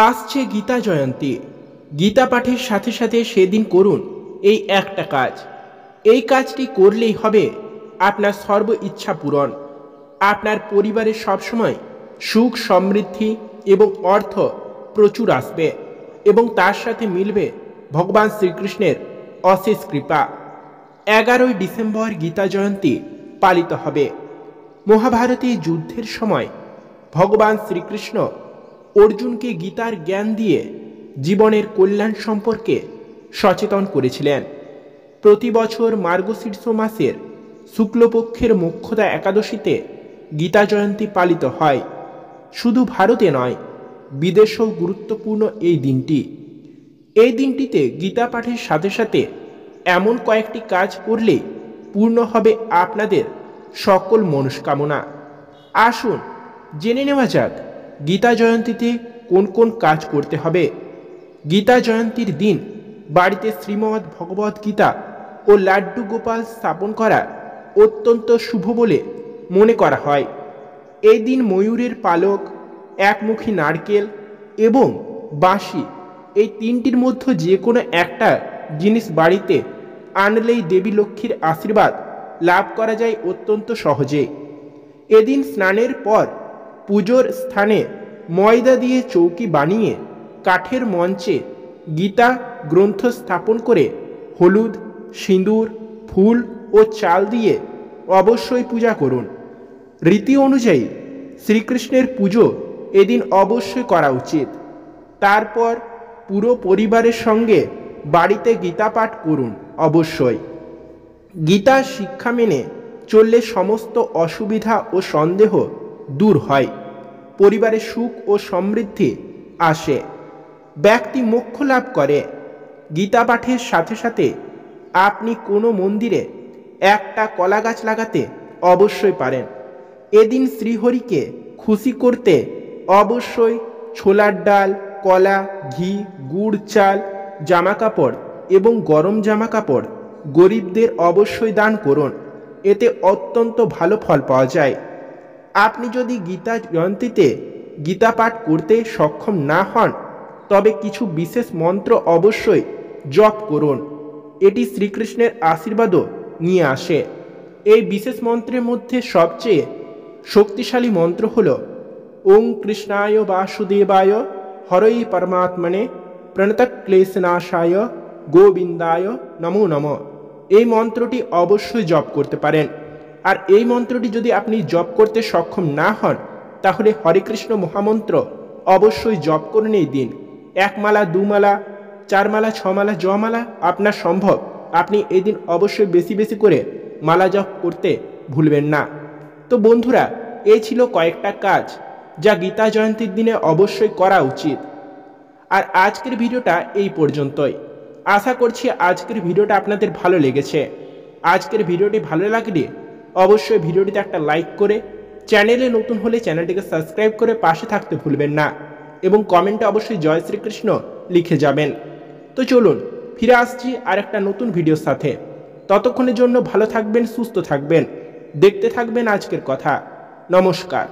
আসছে গীতা জয়ন্তী। গীতা পাঠের সাথে সাথে সেদিন করুন এই একটা কাজ। এই কাজটি করলেই হবে আপনার সর্ব ইচ্ছা পূরণ। আপনার পরিবারে সবসময় সুখ সমৃদ্ধি এবং অর্থ প্রচুর আসবে এবং তার সাথে মিলবে ভগবান শ্রীকৃষ্ণের অশেষ কৃপা। 11ই ডিসেম্বর গীতা জয়ন্তী পালিত হবে। মহাভারতে যুদ্ধের সময় ভগবান শ্রীকৃষ্ণ অর্জুনকে গীতার জ্ঞান দিয়ে জীবনের কল্যাণ সম্পর্কে সচেতন করেছিলেন। প্রতি বছর মার্গশীর্ষ মাসের শুক্লপক্ষের মোক্ষদা একাদশীতে গীতা জয়ন্তী পালিত হয়। শুধু ভারতে নয়, বিদেশেও গুরুত্বপূর্ণ এই দিনটি। এই দিনটিতে গীতা পাঠের সাথে সাথে এমন কয়েকটি কাজ করলে পূর্ণ হবে আপনাদের সকল মনস্কামনা। আসুন জেনে নেওয়া যাক গীতা জয়ন্তীতে কোন কোন কাজ করতে হবে। গীতা জয়ন্তীর দিন বাড়িতে শ্রীমদ্ ভগবদ্ গীতা ও লাড্ডু গোপাল স্থাপন করা অত্যন্ত শুভ বলে মনে করা হয়। এই দিন ময়ূরের পালক, একমুখী নারকেল এবং বাঁশি, এই তিনটির মধ্যে যে কোনো একটা জিনিস বাড়িতে আনলেই দেবী লক্ষ্মীর আশীর্বাদ লাভ করা যায় অত্যন্ত সহজে। এদিন স্নানের পর পুজোর স্থানে ময়দা দিয়ে চৌকি বানিয়ে কাঠের মঞ্চে গীতা গ্রন্থ স্থাপন করে হলুদ, সিঁদুর, ফুল ও চাল দিয়ে অবশ্যই পূজা করুন। রীতি অনুযায়ী শ্রীকৃষ্ণের পুজো এদিন অবশ্যই করা উচিত। তারপর পুরো পরিবারের সঙ্গে বাড়িতে গীতা পাঠ করুন অবশ্যই। গীতার শিক্ষা মেনে চললে সমস্ত অসুবিধা ও সন্দেহ দূর হয়, পরিবারে সুখ ও সমৃদ্ধি আসে, ব্যক্তি মোক্ষ লাভ করে। গীতা পাঠের সাথে সাথে আপনি কোনো মন্দিরে একটা কলা গাছ লাগাতে অবশ্যই পারেন। এদিন শ্রীহরিকে খুশি করতে অবশ্যই ছোলার ডাল, কলা, ঘি, গুড়, চাল, জামা কাপড় এবং গরম জামা কাপড় গরিবদের অবশ্যই দান করুন। এতে অত্যন্ত ভালো ফল পাওয়া যায়। আপনি যদি গীতা জয়ন্তীতে গীতা পাঠ করতে সক্ষম না হন, তবে কিছু বিশেষ মন্ত্র অবশ্যই জপ করুন। এটি শ্রীকৃষ্ণের আশীর্বাদও নিয়ে আসে। এই বিশেষ মন্ত্রের মধ্যে সবচেয়ে শক্তিশালী মন্ত্র হল ওং কৃষ্ণায় বাসুদেবায় হরৈ পরমাত্মনে প্রণতক্লেশনাশায় গোবিন্দায় নমো নমঃ। এই মন্ত্রটি অবশ্যই জপ করতে পারেন। আর এই মন্ত্রটি যদি আপনি জপ করতে সক্ষম না হন, তাহলে হরে কৃষ্ণ মহামন্ত্র অবশ্যই জপ করুন এই দিন। 1 মালা, 2 মালা, 4 মালা, 6 মালা, জমালা আপনার সম্ভব, আপনি এই দিন অবশ্যই বেশি বেশি করে মালা জপ করতে ভুলবেন না। তো বন্ধুরা, এই ছিল কয়েকটা কাজ যা গীতা জয়ন্তীর দিনে অবশ্যই করা উচিত। আর আজকের ভিডিওটা এই পর্যন্তই। আশা করছি আজকের ভিডিওটা আপনাদের ভালো লেগেছে। আজকের ভিডিওটি ভালো লাগলে অবশ্যই ভিডিওটিতে একটা লাইক করে, চ্যানেলে নতুন হলে চ্যানেলটিকে সাবস্ক্রাইব করে পাশে থাকতে ভুলবেন না এবং কমেন্টে অবশ্যই জয় শ্রীকৃষ্ণ লিখে যাবেন। তো চলুন ফিরে আসছি আর একটা নতুন ভিডিওর সাথে। ততক্ষণের জন্য ভালো থাকবেন, সুস্থ থাকবেন, দেখতে থাকবেন আজকের কথা। নমস্কার।